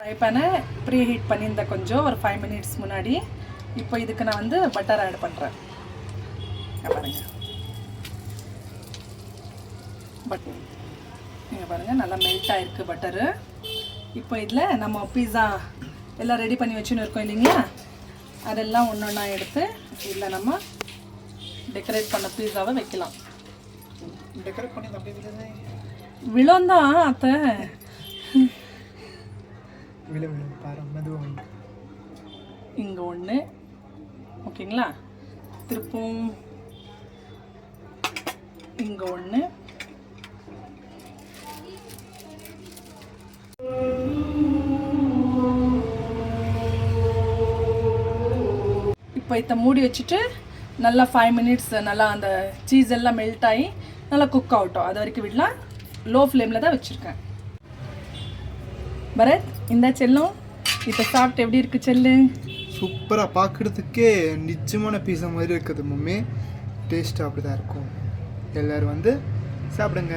Fry பேனை pre heat பண்ணியிருந்தேன் கொஞ்சம் ஒரு 5 மினிட்ஸ் முன்னாடி. இப்போ இதுக்கு நான் வந்து பட்டர் ஆட் பண்ணுறேன். பாருங்கள், நீங்கள் பாருங்கள் நல்லா மெல்ட் ஆகிருக்கு பட்டரு. இப்போ இதில் நம்ம பீஸா எல்லாம் ரெடி பண்ணி வச்சுன்னு இருக்கோம் இல்லைங்களா, அதெல்லாம் ஒன்று ஒன்றா எடுத்து இதில் நம்ம டெக்கரேட் பண்ண பீஸாவை வைக்கலாம். டெக்கரேட் பண்ணி அப்படியே விழுந்தான் அத்தை, இங்கே ஒன்று ஓகேங்களா, திருப்பும் இங்கே ஒன்று, இப்போ இதை மூடி வச்சுட்டு நல்லா 5 மினிட்ஸ் நல்லா அந்த சீஸ் எல்லாம் மெல்ட் ஆகி நல்லா குக் ஆகட்டும். அது வரைக்கும் விடலாம். லோ ஃப்ளேமில் தான் வச்சுருக்கேன். பரத், இந்த செல்லும் இப்போ சாப்பிட்டு எப்படி இருக்குது செல்லு? சூப்பராக, பார்க்குறதுக்கே நிஜமான பீஸா மாதிரி இருக்குது மம்மி. டேஸ்ட்டு அப்படி தான் இருக்கும். எல்லோரும் வந்து சாப்பிடுங்க.